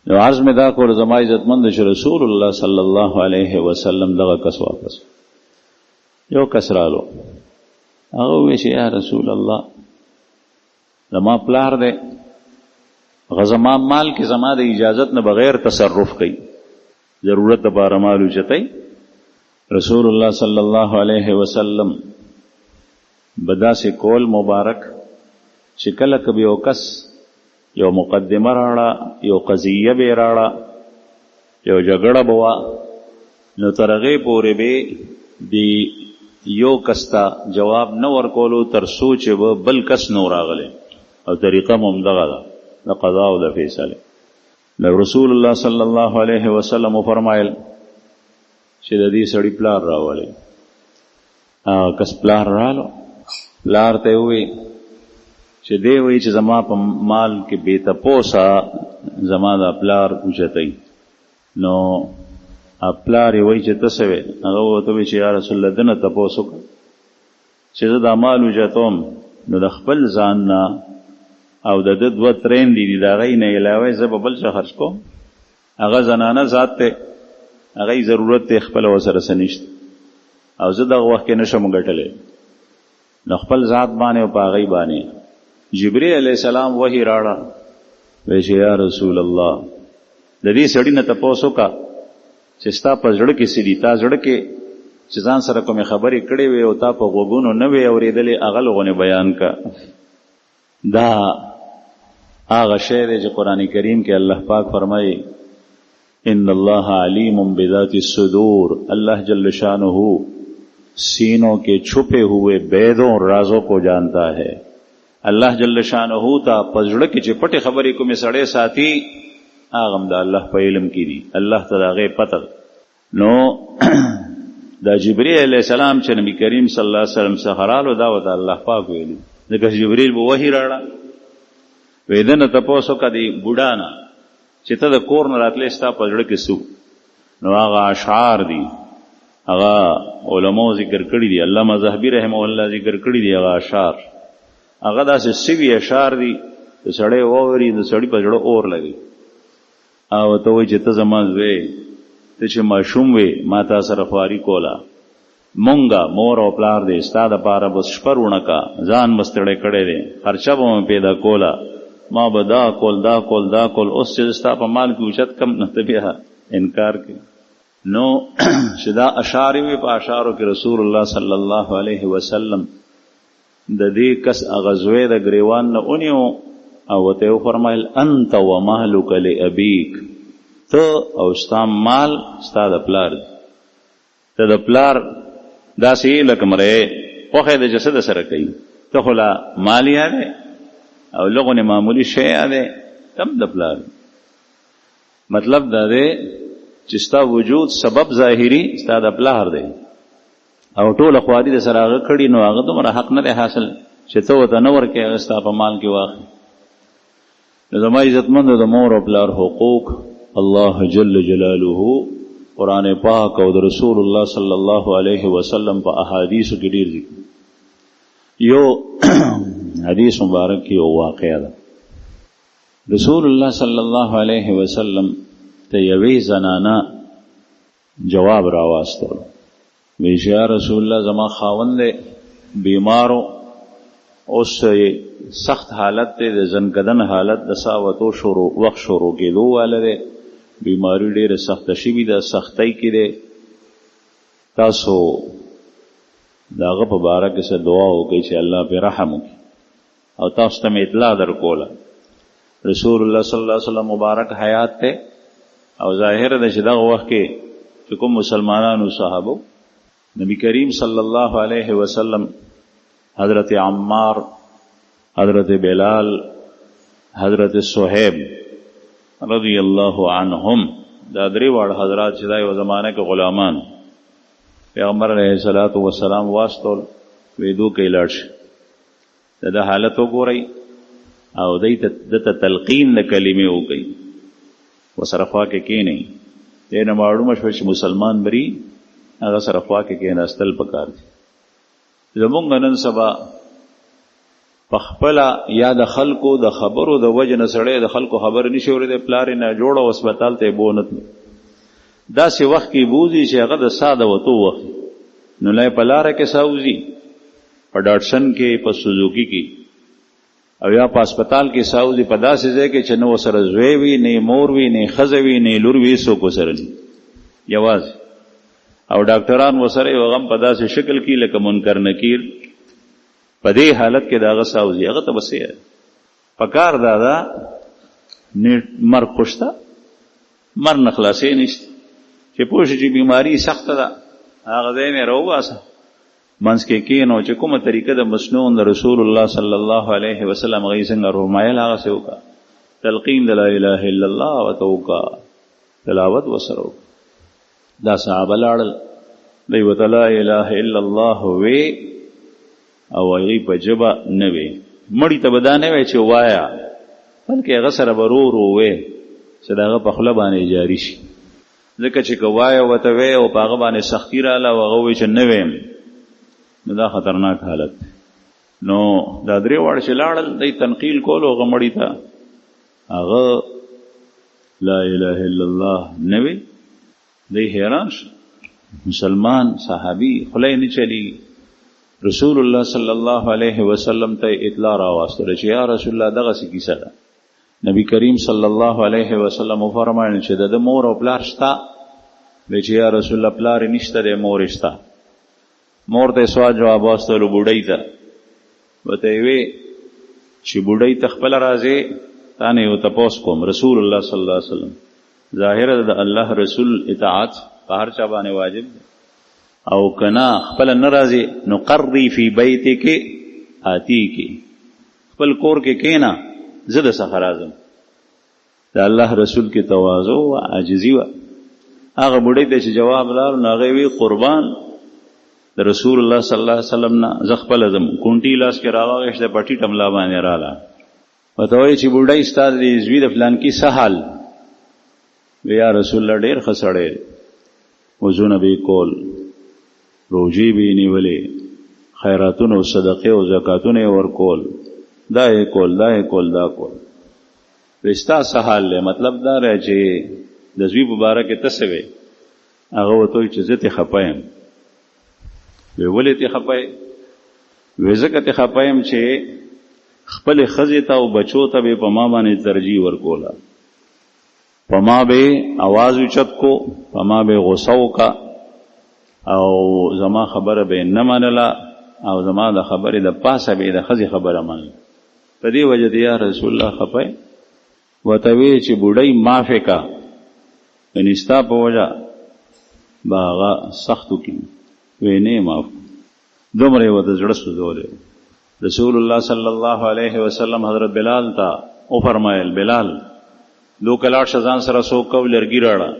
نو عرض مې دا کول زما عزتمند چې رسول الله صلی الله علیه وسلم دغه کس واپس یو کس رالو هغه وی چې یا رسول الله زما پلار دی غزما مال کې زما د اجازت نه بغیر تصرف کوي ضرورت د بار مال اوچتای رسول الله صلی الله علیه وسلم بدا سے کول مبارک چې کله کبي یو کس یو مقدمه راړه یو قضیه به راړه یو جګړه بوا نو ترغه پورې به دی یو کستا جواب نه ورکولو تر سوچ به بل کس نو راغله او طریقه ممدغه ده د قضا او د فیصله نو رسول الله صلی الله علیه وسلم فرمایل چې د دې سړی پلار راولې کس پلار رالو پلار ته وی چې دی وی چې زما په مال کې بے تپوسا زما د پلار اوچتای نو پلار وی چې تاسو هغه وته چې یا رسول الله دنه تپوسو چې دا مال اوچتوم نو د خپل ځان نه او د دوه ترين دي دا غي نه علاوه زب بل څه خرج کوم هغه زنانه ذات ته هغه ضرورت ته خپل وسره سنشت او زه دغه وخت کې نشم غټلې نو خپل ذات باندې او پاغي باندې جبرئیل علیہ السلام وحی راړه وی چې یا رسول الله د دې سړی نه تاسو کا چې ستا په ځړ کې سړي تا ځړ کې چې ځان سره کومه خبرې کړې وي او تا په غوګونو نه وي اورېدلې اغلغونه بیان کا دا هغه شی دی چې قرآن کریم کې الله پاک فرمایي ان الله علیم بذات الصدور اللہ جل شانہ سینوں کے چھپے ہوئے بیدوں اور رازوں کو جانتا ہے اللہ جل شانہ تا پزړه کې چې پټه خبرې کومې سړې ساتي هغه د الله په علم کې دي الله تعالی غي پته نو دا جبرئیل علیہ السلام چې نبی کریم صلی الله علیه وسلم څخه رالو دا وته الله پاک ویلي دغه جبرئیل به وحی راړه ویدنه تاسو کدي بوډانا چې ته د کور نه راتلې ستا په ځړ کې سو نو هغه اشعار دي هغه علماء ذکر کړی دي علامه زاهبی رحمه الله ذکر کړی دي هغه اشعار هغه داسې سوي اشعار دي د سړی اوري د سړی په ځړ اور لګي او ته وایي چې ته زما زوی ته چې ماشوم وې ما تا سره خواري کوله مونږه مور او پلار دې ستا د پاره بس شپرونه کا ځان مستړی کړی دی خرچه به پیدا کوله ما به دا کول اوس چې ستا په مال کې اوچت کم نه بیا انکار کوي نو چې دا اشعار وي په اشعارو کې رسول الله صلی الله علیه وسلم د دې کس غزوې د گریوان نه اونیو او ته فرمایل انت ومالک لابیک ته او ستا مال ستا د پلار ته د پلار داسې لکه مړی پوخې د جسد سره کوي ته خو لا مال یاده او لغونه معمولی شی یاده تم د پلار مطلب دا دی چې ستا وجود سبب ظاهری ستا د پلار دی او ټول خواري د سره هغه کړي نو هغه دومره حق نه دی حاصل چې ته ورته نه ورکې هغه ستا په مال کې واخلي نو زما عزتمندو د مور او پلار حقوق الله جل جلاله قرآن پاک او د رسول الله صلی الله علیه وسلم په احادیثو کې ډیر ذکر یو حدیث مبارک کې یو واقعه ده رسول الله صلی الله علیه وسلم ته یوې زنانه جواب راواستلو وی یا رسول الله زما خاوند بیمارو اوس سخت حالت ته د زنکدن حالت د ساوتو وخت شروع کېدو والده بیماری ډیره سخت شي د سختۍ کې ده تاسو داغه په باره کې څه دعا وکړئ چې الله په رحم وکړي او تاسو ته اطلاع درکوله رسول الله صلی الله علیه وسلم مبارک حیات ته او ظاهر ده چې دغه وخت کې چې کوم مسلمانانو صحابه نبی کریم صلی الله علیه وسلم حضرت عمار حضرت بلال حضرت صہیب رضی اللہ عنہم دا درې واړه حضرات چې دا یو زمانه کې غلامان پیغمبر علیه الصلاۃ والسلام واسطول ویدو کې لاړ دا حالت وګورئ او دته تلقین د کلمې وکړي وسره خوا کې کېنئ دینه معلومه شوه چې مسلمان بری هغه سره خوا کې کېناستل پکار دي زمونږ نن سبا پخپلا یا د خلکو د خبرو د وجه نه سړی د خلکو خبر نشي اورېدی، پلار یې نه جوړه او هسپتال ته یې بونت. داسې وخت کې بوځي چې هغه د ساه د وتو وخت نو لای په لاره کې ساوځي، په ډاټسن کې، په سوزوکي کې، او یا په هسپتال کې ساوځي په داسې ځای کې چې نه ورسره زوی وي، نه مور وي، نه ښځه وي، نه لور وي، څوک ورسره نه یوازې، او ډاکټران ورسره یو غم په داسې شکل کې لکه منکر نکیر. په دې حالت کې د هغه ساوځي، هغه ته به څه پکار دا ده مرګ خوش ته، مرګ نه خلاصې نشته چې پوه شي چې بیماري سخته ده، هغه ځای نه راوباسه، منځ کې کښېنو چې کومه طریقه د مسنون د رسول الله صلی الله علیه وسلم هغې څنګه فرمایل هغسې وکړه، تلقین د لا اله الا الله ورته وکړه، تلاوت ورسره وکړه. دا صحابه لاړل، دوی ورته لا اله الا الله وی او هغې په ژبه نه وی، مړي ته به دا نه وی چې وایه، بلکې هغه سره به رو رو وی چې د هغه په خوله باندې جاري شي، ځکه چې که وایه ورته وی او په هغه باندې سختي راغله او هغه وی چې نه ویم نو دا خطرناک حالت. نو دا درې واړه چې لاړل دی تنقیل کولو هغه مړي ته، هغه لا اله الا الله نه وی، دی حیران شو، مسلمان صحابي خوله یې نه چلیږي. رسول الله صلی الله علیه وسلم ته اطلاع راواستله چې یا رسول الله دغسې کیسه ده. نبی کریم صلی الله علیه وسلم وفرمایل چې د مور او پلار شته؟ وی چې یا رسول الله پلار یې نشته دی، مور یې شته. مور ته سوال جواب واستلو بوډۍ ته، ورته یې وی چې بوډۍ ته خپله راځې، تا نه یو تپوس کوم، رسول الله صلی الله علیه وسلم ظاهره د الله رسول اطاعت په هر چا باندې واجب دی، او کنا خپل نه راځي نو قرضی فی بیتک آتیکی، خپل کور کې کینا زه د څخه راځم. د الله رسول کې تواضع او عاجزي وه. هغه بوډۍ ته چې جواب لاړ نو هغې وی قربان د رسول الله صلی الله علیه وسلم نه زه خپله ځم. کونټي لاس کې راواغېسته په ټیټ ملا باندې راله، ورته وایي چې بوډۍ ستا د زوی د فلانکي څه حال؟ وی یا رسول الله ډېر ښه سړی، وضونه به یې کول، روژې به یې نیولې، خیراتونه او صدقې او زکاتونه یې ورکول، دا یې کول، دا یې کول، دا کول. وی ستا څه حال دی؟ مطلب دا دی چې د زوی په باره کې ته څه وی؟ هغه ورته وایي چې زه ترې خفه یم. وی ولې ترې خفه یې؟ وی ځکه ترې خفه یم چې خپلې ښځې ته او بچو ته به په ما باندې ترجیح ورکوله، په ما به آواز اوچت کو، په ما به غصه وکړه، او زما خبره به نه منله، او زما د خبرې د پاسه به د ښځې خبره منله. په دې وجه د یا رسول الله خفه ورته وی چې بوډۍ معافې کا، یعنې ستا په وجه به هغه سخت وکړي. وی نه یې معاف، دومره یې ورته زړه سوځولی. رسول الله صلی الله علیه وسلم حضرت بلال ته وفرمایل بلال دو کلاړ شه ځان سره څوک کو، لرګي راړه،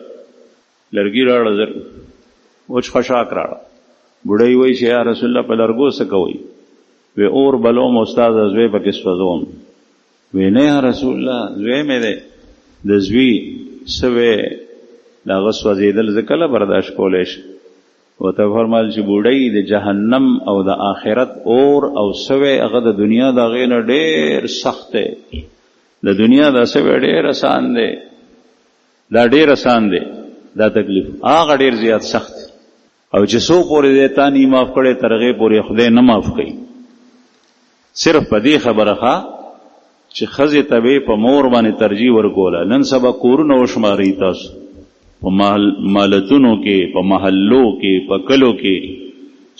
لرګي راړه، زر وچ خشاک راړه. بوډۍ وایي چې یا رسول الله په لرګو څه کوئ؟ وی اور بلوم استاد زوی پکې سوځوم. وی نه یا رسول الله زوی مې دی، د زوی څه وی د هغه سوځېدل زه کله برداشت کولی شم؟ ورته فرمایل چې بوډۍ د جهنم او د آخرت اور او څه وی هغه د دنیا د هغې نه ډېر سخت دی، د دنیا دا څه وی ډېر اسان دی، دا ډېر اسان دی، دا تکلیف هغه ډېر زیات سخت دی، او چې څو پورې دی تا نه معاف کړی تر هغې پورې خدای نه معاف کوي. صرف په دې خبره ښه چې ښځې ته به په مور باندې ترجیح ورکوله. نن سبا کورونه وشمارئ تاسو، په مالتونو کې، په محلو کې، په کلو کې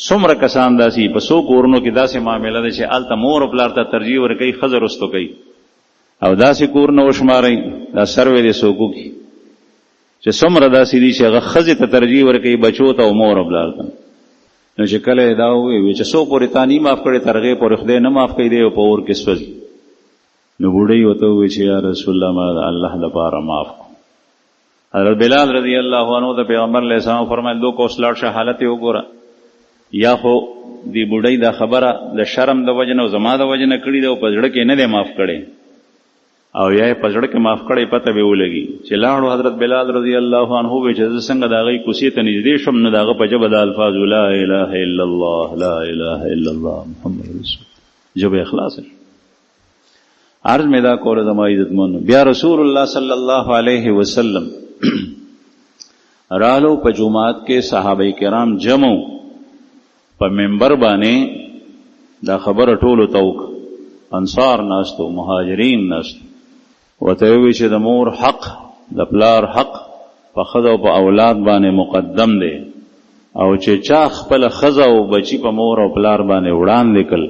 څومره کسان داسې په څو کورونو کې داسې معامله ده چې هلته مور او پلار ته ترجیح ورکوي، ښځه رستو کوي. او داسې کورونه وشمارئ، دا سروې د څوک وکړي چې څومره داسې دي چې هغه ښځې ته ترجیح ورکوي، بچو ته او مور او پلار ته. نو چې کله یې دا ووایي چې څو پورې تا نه معاف کړی تر هغې پورې خدای نه معاف کوي، دی په اور کې سوځي. نو بوډۍ ورته ووایي چې یا رسول الله ما د الله لپاره معاف کړه. حضرت بلال رضی الله عنه د پیغمبر علیه السلام فرمایل دو کوس لاړ شه حالت یې وګوره، یا خو دی بوډۍ دا خبره د شرم د وجه نه او زما د وجه نه کړې ده او په زړه کې نه دی معاف کړی، او یا یې په زړه کې معاف کړی پته به ولګي. چې لاړو حضرت بلال رضی الله عنه ووایي چې زه څنګه د هغې کوڅې ته نږدې شم نو د هغه په ژبه د الفاظو لا اله الا الله لا اله الا الله محمد رسول ژبه یې خلاصه شوه. عرض مې دا کوله زما عزتمنو. بیا رسول الله صلی الله علیه وسلم رالو په جمعات کې صحابه کرام جمع په منبر باندې دا خبره ټولو ته وکړه. انصار ناستو، مهاجرین ناستو، ورته وی چې د مور حق، د پلار حق په ښځه او په اولاد باندې مقدم دی، او چې چا خپل ښځه او بچی په مور او پلار باندې وړاندې کړل،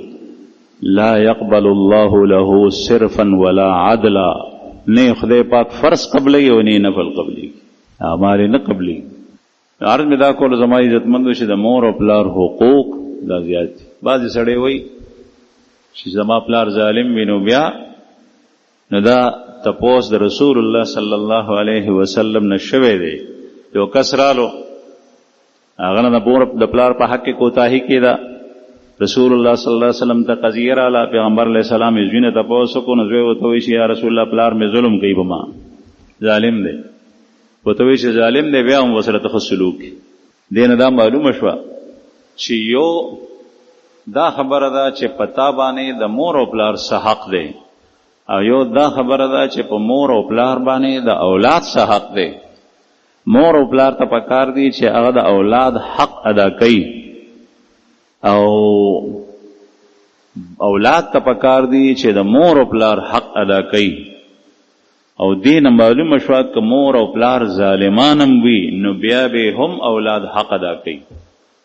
لا يقبل الله له صرفا ولا عدلا، نه خدای پاک فرض قبلی او نه نفل قبلی، اعمال نه قبلی. عرض مې دا کول زما عزتمندو چې د مور او پلار حقوق دا زیات دي. بعضې سړی وایي چې زما پلار ظالم وي، نو بیا نو دا تپوس د رسول الله صلی الله علیه وسلم نه شوی دی. یو کس رالو، هغه نه د پلار په حق کې کوتاهي کېده. رسول الله صلی الله علیه وسلم ته قضیه راله، پیغمبر علیه السلام یې زوی نه تپوس وکړو. نو زوی ورته وایي چې یا رسول الله پلار مې ظلم کوي په ما، ظالم دی. ورته وایي چې ظالم دی، بیا هم ورسره ښه سلوک کوي. دې نه دا معلومه شوه چې یو دا خبره ده چې په تا باندې د مور او پلار څه حق دی، او یو دا خبره ده چې په مور او پلار باندې د اولاد څه حق دی. مور او پلار ته پکار دی چې هغه د اولاد حق ادا کوي، او اولاد ته پکار دی چې د مور او پلار حق ادا کوي. او دین معلومه شوه که مور او پلار ظالمانم وي، نو بیا به هم اولاد حق ادا کوي.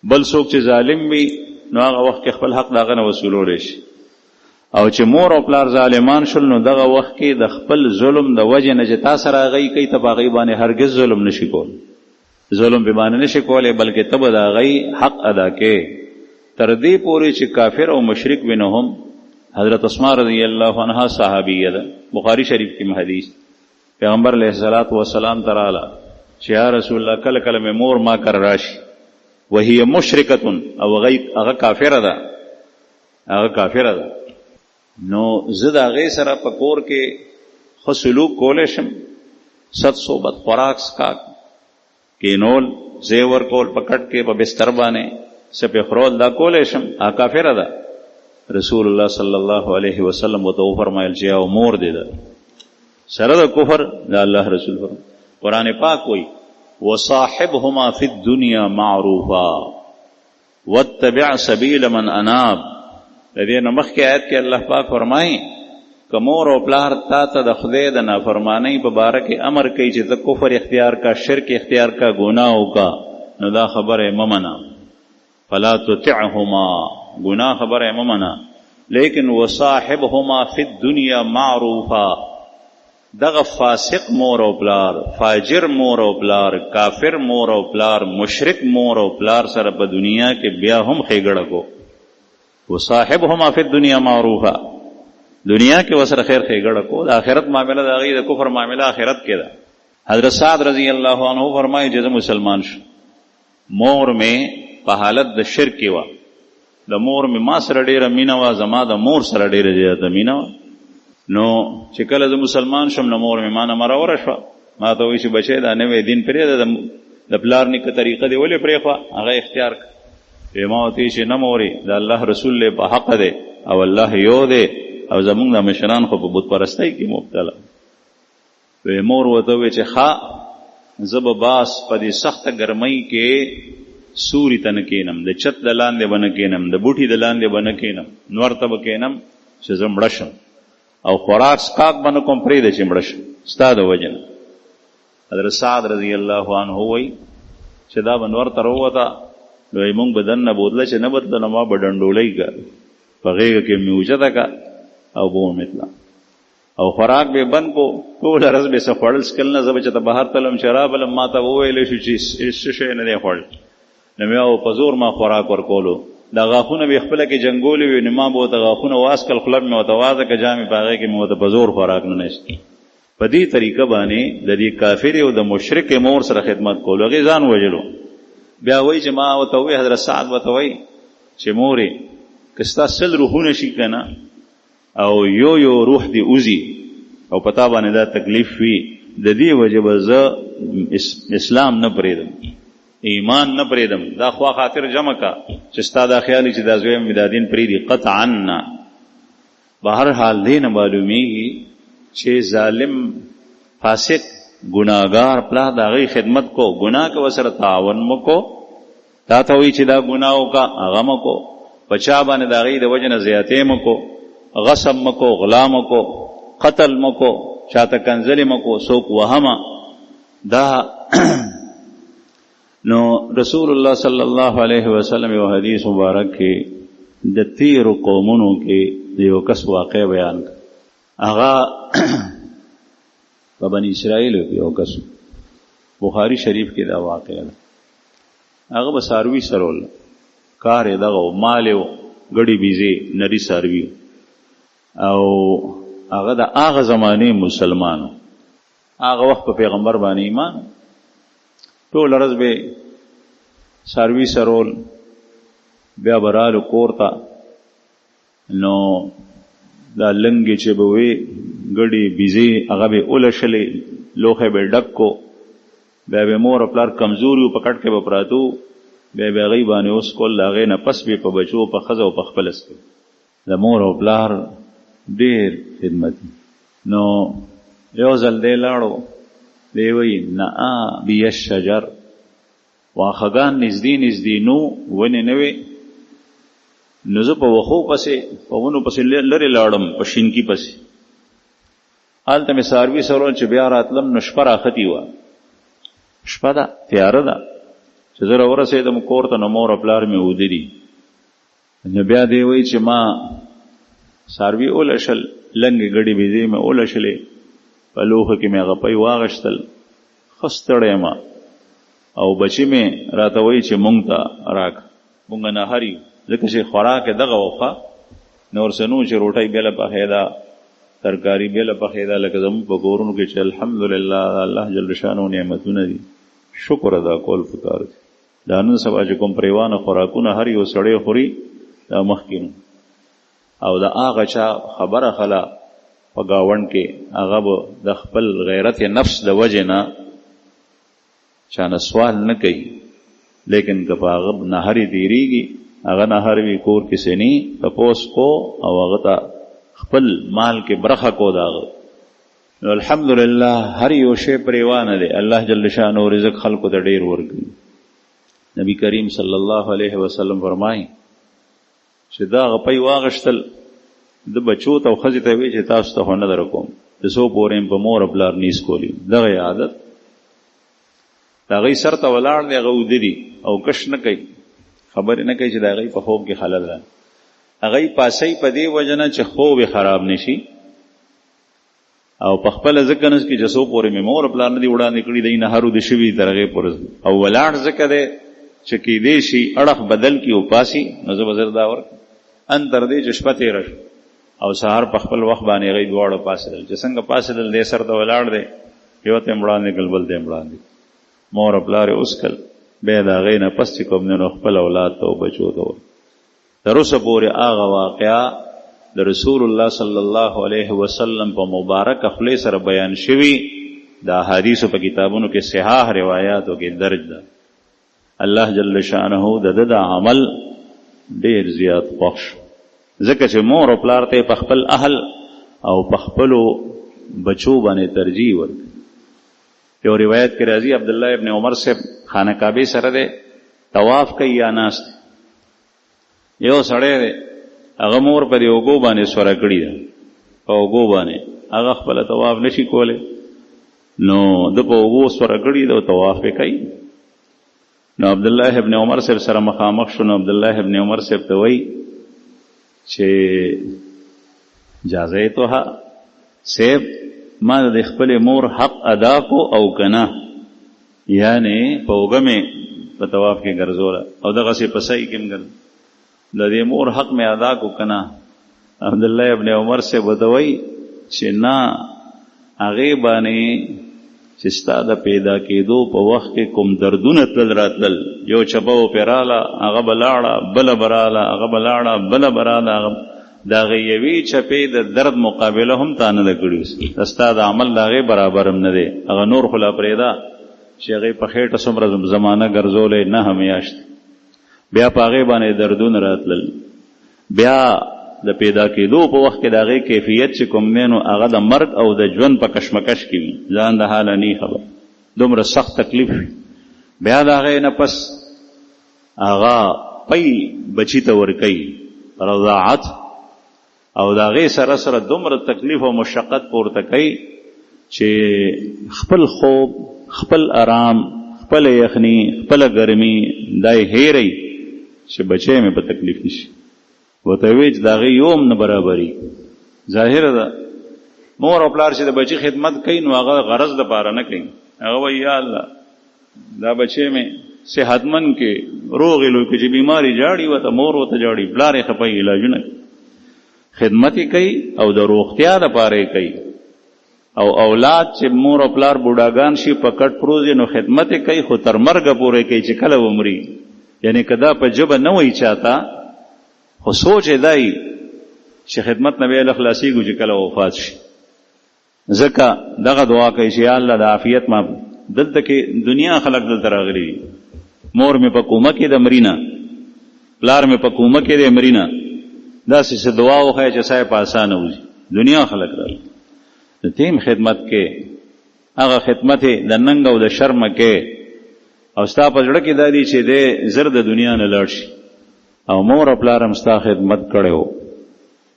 بل څوک چې ظالم وي نو هغه وخت کې خپل حق دغه نه وصولولی شي، او چې مور او پلار ظالمان شول نو دغه وخت کې د خپل ظلم د وجې نه چې تا سره هغوی کوي، ته په هغوی باندې هرګز ظلم نشي کول، ظلم په باندې نشي کولی، بلکې ته به د هغوی حق ادا کوې تر دې پورې چې کافر او مشرک وي. نو هم حضرت اسماء رضی الله عنها صحابیه ده، بخاری شریف کې حدیث، پیغمبر علیه الصلاۃ والسلام ته راله چې یا رسول الله کله کله مې مور ما کر راشي وهي مشرکه، او هغه کافره ده، هغه کافره ده، نو زه د هغې سره په کور کې ښه سلوک کولی شم، ست صحبت، خوراک څښاک، کینول، ځای ورکول، په کټ کې په بستر باندې سپې خورول، دا کولی شم، هغه کافره ده. رسول الله صلی الله علیه وسلم ورته وفرمایل چې او مور دې ده سره د کفر. د الله رسول فرمایي، قرآن پاک وایي وصاحبهما فی الدنیا معروفا واتبع سبیل من اناب. د دې نه مخکې آیت کې الله پاک فرمایي که مور او پلار تا ته د خدای د نافرمانۍ په باره کې امر کوي چې ته کفر اختیار کا، شرک اختیار کا، ګناه وکړه، نو دا خبره مه منه، فلا تطعهما، ګناه خبره مه منه. لیکن وصاحبهما فی الدنیا معروفا، دغه فاسق مور او پلار، فاجر مور او پلار، کافر مور او پلار، مشرک مور او پلار سره په دنیا کې بیا هم ښېګړه کو. وصاحبهما فی الدنیا معروفا، دنیا کې وسره خیر ښېګړه کو. د آخرت معامله د هغې د کفر معامله آخرت کې ده. حضرت سعد رضی الله عنه فرمایي چې زه مسلمان شم، مور مې په حالت د شرک کې وه، د مور مې ما سره ډېره مینه وه، زما د مور سره ډېره زیاته مینه وه. نو چې کله زه مسلمان شم نو مور مې ما نه مروره شوه، ما ته وایي چې بچی دا نوی دین پرېږده، د پلار نیکه طریقه دې ولې پرېښوه، هغه اختیار کړه. ما ورته وایي چې نه مورې، د الله رسول دی په حق دی، او الله یو دی، او زمونږ د مشران خو په بت پرستۍ کې مبتلا. مور ورته وایي چې ښه، زه به باس په دې سخته ګرمۍ کې سوري ته نه کښېنم، د چت د لاندې به نه کښېنم، د بوټي د لاندې به نه کښېنم، نور ته به کښېنم چې زه مړه شم، او خوراک څښاک به نه کوم، پرېږده چې مړه شم ستا د وجې نه. حضرت سعد رضی الله عنه وایي چې دا به نور ته راووته، نو وایي مونږ به دننه بوتله چې نه بتله، نو ما به ډنډولۍ که په غېږه کې مې اوچته که او به مې تله، او خوراک به بند کو، ټوله ورځ به څه خوړل څکل نه. زه به چې ته بهر تلم چې رابلم، ما ته وویلی شو چې څه شی نه دی خوړل، نو مې او په زور ما خوراک ورکولو. دا غاښونه به خپله کې جنګولي وي، نو ما به ورته غاښونه واسکل، خوله مې ورته وازه که، جامې په هغې کې مې ورته په زور خوراک نه نشته. په دې طریقه باندې د دې کافرې او د مشرکې مور سره خدمت کولو، هغې ځان وژلو. بیا وایي چې ما ورته وایي، حضرت سعد ورته وایي چې مورې که ستا 100 روحونه شي که نه، او یو روح دې وځي او په تا باندې دا تکلیف وي، د دې وجه به زه اسلام نه پرېږدم، ایمان نه پرېږدم. دا خوا خاطر جمع کا چې ستا دا خیال چې دا زوی مې دا دین پرېږدي، قطعا نه. بهر حال دې نه معلومیږي چې ظالم فاسق ګناهګار پلار د هغې خدمت کو، ګناه که ورسره تعاون مو کو، تا ته وایي چې دا ګناه وکړه هغه مو کو، په چا باندې د هغې د وجې نه زیاتې مو کو، غصب مو کو، غلا مو کو، قتل مو کو، چاته کنځلې مو کو، څوک وهمه. دا نو رسول الله صلی الله علیه وسلم یو حدیث مبارک کې د تیرو قومونو کې د یو کس واقع بیان کړ. هغه په بني اسرائیلو کې یو کس، بخاری شریف کې دا واقع ده. هغه به څاروي سرول، کار یې دغه و، مال یې و، ګډې بیزې نري څاروي، او هغه د هغه زمانې مسلمان، هغه وخت په پیغمبر باندې ایمان، ټول ورځ به څاروي سرول، بیا به رالو کور ته، نو دا لنګې چې به وې ګډې بیزې هغه به اولشلې، لوښی به ډک کو، بیا به مور او پلار کمزوري و، په کټ کې به پراتو، بیا به هغې باندې اوس کول، د هغې نه پس به په بچو، په ښځه او په خپله سکو. د مور او پلار ډېر خدمتي. نو یو ځل دی لاړو، دی وایي نعا بی الشجر، واښهګان نږدې نږدې نو، ونې نه وې، نو زه په وښو پسې، په ونو پسې لرې لاړم، په شینکي پسې. هلته مې څاروي سرول چې بیا راتلم، نو شپه راختې وه، شپه ده، تیاره ده، چې زه راورسېدم کور ته، نو مور او پلار مې وده دي. نو بیا دی وایي چې ما څاروي اولشل، لنګې ګډې بیزې مې اولشلې، په لوښو کې مې هغه پی واغشتل، ښه ستړی یم، او بچي مې راته وایي چې مونږ ته راکړه، مونږ نهر یو، ځکه چې خوراک یې دغه وخه، نور څه نو چې روټۍ بېله پخېده، ترکاري بېله پخېده، لکه زموږ په کورونو کې چې الحمدلله الله جل شانو نعمتونه دي، شکر ادا کول پکار دي. دا نن سبا چې کوم پریوانه خوراکونه هر یو سړی خوري، دا مخکې نو، او د هغه چا خبره خلا په ګاونډ کې، هغه به د خپل غیرت نفس د وجې نه چانه سوال نه کوي، لیکن که په هغه نهر یې تېرېږي، هغه نهر وي کور کې سني، تپوس کو او هغه ته خپل مال کې برخه کو د هغه. نو الحمدلله هر یو شی پریوانه دی، الله جل شانو رزق خلکو ته ډېر ورکوي. نبی کریم صلی الله علیه وسلم فرمایي چې دا هغه پی واغشتل، د بچو ته او ښځې ته وایي چې تاسو ته خو نه در کوم، د څو پورې په مور او پلار نیس کولی، دغه عادت د هغوی سر ته ولاړ دی، هغه اوده دي او کش نه کوي، خبرې نه کوي چې د هغوی په خوب کې خلل ده. هغوی پاسئ په دې وجه نه چې خوب یې خراب نه شي، او په خپله ځکه نه چې څو پورې مې مور او پلار نه دي وړاندې کړي، دی نهر اوده شوي تر هغې پورې، او ولاړ ځکه دی چې کیدی شي اړخ بدل کړي او پاسي، نو زه به زر دا ورکړم، ان تر دې چې شپه تېره شو او سهار په خپل وخت باندې هغوی دواړه پاسېدل، چې څنګه پاسېدل، دی سر ته ولاړ دی، یو ته یې وړاندې کړل، بل ته یې وړاندې، مور او پلار یې اوس کړل، بیا د هغې نه پس چې کوم دی نو خپل اولاد ته او بچو ته ور. تر اوسه پورې هغه واقعه د رسول الله صلی الله علیه وسلم په مبارکه خولې سره بیان شوي، د احادیثو په کتابونو کې صحاح روایاتو کې درج ده. الله جل شانه د ده د عمل ډېر زیات خوښ شو، ځکه چې مور او پلار ته په خپل اهل او په خپلو بچو باندې ترجیح ورکړي. یو روایت کې راځي عبدالله ابن عمر صاحب خانه کعبې سره دی، طواف کوي یا ناست، یو سړی دی، هغه مور په دې اوږو باندې سوره کړې ده، په اوږو باندې هغه خپله طواف نشي کولی، نو ده په اوږو سوره کړې ده او طواف یې کوي. نو عبدالله ابن عمر صاحب سره مخامخ شو، نو عبدالله ابن عمر صاحب ته وایي چې جازیتها صاحب، ما د خپلې مور حق ادا کو او کنه، یعنی په اوږه مې په طواف کې ګرځوله او دغسې په سعی کې هم ګرځوله، د دې مور حق مې ادا کو کنه. عبدالله ابن عمر صاحب ورته وایي چې نه، هغې باندې چې ستا د پیدا کېدو په وخت کې کوم دردونه تلل راتلل، یو چپه و پې راله، هغه به لاړه، بله به راله، هغه به لاړه، بله به راله، د هغې یوې چپې د درد مقابله هم تا نه ده کړې، ستا د عمل د هغې برابر هم نه دی. هغه نور خو لا پرېږده چې هغې په خېټه څومره زمانه ګرځولی، 9 میاشتې، بیا په هغې باندې دردونه راتلل، بیا د پیدا کېدو په وخت کې د هغې کیفیت چې کوم دی نو هغه د مرګ او د ژوند په کشمکش کې وي، ځان د حاله نه خبر، دومره سخت تکلیف وي. بیا د هغې نه پس هغه پی بچی ته ورکوي رضاعت، او د هغې سره سره دومره تکلیف او مشقت پورته کوي چې خپل خوب، خپل آرام، خپل یخني، خپل ګرمي دا یې هېروي چې بچی مې په تکلیف نشي. ورته وایي چې د هغې یوم نه برابري. ظاهره ده مور او پلار چې د بچي خدمت کوي نو هغه غرض دپاره نه کوي، هغه وایي یا الله دا بچی مې صحتمند کې روغې لوی کې چې بیماري جاړي ورته مور ورته جاړي، پلار یې خپوي، علاجونه خدمت یې کوي او د روغتیا دپاره یې کوي. او اولاد چې مور او پلار بوډاګان شي په کټ پروز نو خدمت یې کوي، خو تر مرګه پورې کوي چې کله ومري. یعنی که دا په ژبه نه وایي چاته، خو سوچ یې دی چې خدمت نه بیا له خلاصېږو چې کله وفات شي. ځکه دغه دعا کوي چې یا الله د عافیت ما دلته کې دنیا خلق دلته راغلي دي، مور مې په کومه کې د مرینا، پلار مې په کومه کې د مرینا، داسې څه دعا وښیه چې سای په اسانه وځي. دنیا خلق راغلي د تیم خدمت کې، هغه خدمت د ننګ او د شرمه کې، او ستا په زړه کې دا دي چې دی زر د دنیا نه لاړ شي، او مور او پلار هم ستا خدمت کړی و،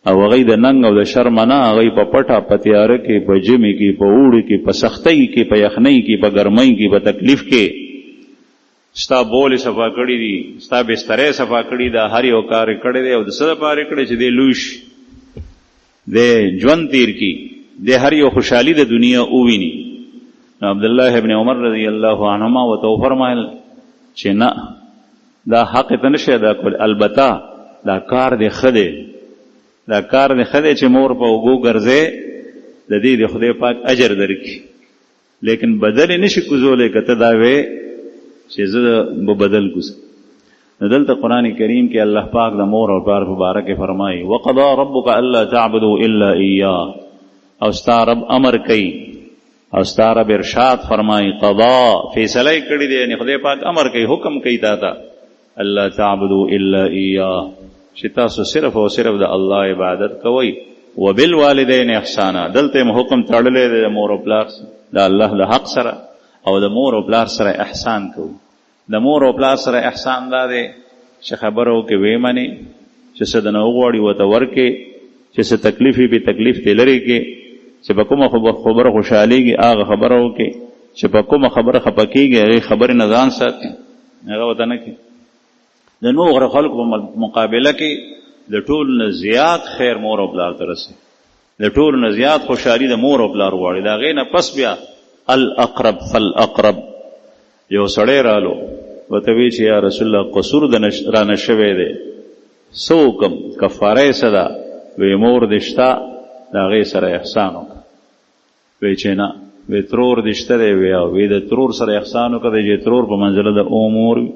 او هغوی د ننګ او د شرمه نه، هغوی په پټه، په تیاره کې، په ژمي کې، په اوړي کې، په سختۍ کې، په یخنۍ کې، په ګرمۍ کې، په تکلیف کې ستا بولې صفا کړي دي، ستا بسترې صفا کړي ده، هر یو کار یې کړی دی. او د څه دپاره یې کړی چې دی لوی شي، دی ژوند تیر کړي، دی هر یو خوشحالي د دنیا وویني. نو عبدالله ابن عمر رضی الله عنهما ورته وفرمایل چې نه، دا حق ته نشي ادا کول، البته دا کار دی ښه دی، دا کار دی ښه دی چې مور په اوږو ګرځې، د دې د خدای پاک اجر درکړي، لیکن بدل یې نشي کوزولی که ته دا وې چې زه به بدل کوزم. نو دلته قرآن کریم کې الله پاک د مور او پلار په باره کې فرمایي وقضا ربک الا تعبدوا الا ایاه، او ستا رب امر کوي او ستا رب ارشاد فرمایي، قضا فیصله یې کړې دی، یعنې خدای پاک امر کوي، حکم کوي تا ته الا تعبدوا الا ایاه، چې تاسو صرف او صرف د الله عبادت کوئ. وبالوالدین احسانا، دلته م حکم تړلی دی د مور او پلار د الله د حق سره، او د مور او پلار سره احسان کوو. د مور او پلار سره احسان دا دی چې خبره وکړې ویې منې، چې څه دنه وغواړي ورته ورکې، چې څه تکلیف وي بې تکلیف ترې لرې کړې، چې په کومه خبره خوشحالېږي هغه خبره وکړې، چې په کومه خبره خفه کېږي هغې خبرې نه ځان ساتي، هغه ورته نه کړي. د نور خلکو په مقابله کې د ټول نه زیات خیر مور او پلار ته رسي، د ټول نه زیات خوشحالي د مور او پلار غواړي. د هغې نه پس بیا الاقرب فالاقرب. یو سړی رالو ورته وی چې یا رسول الله قصور رانه شوی دی، څه وکړم، کفاره یې څه ده؟ وی مور دې شته، د هغې سره احسان وکړه. وی چې نه، وی ترور دې شته دی، وی د ترور سره احسان وکړه، چې ترور په منزله د مور وي.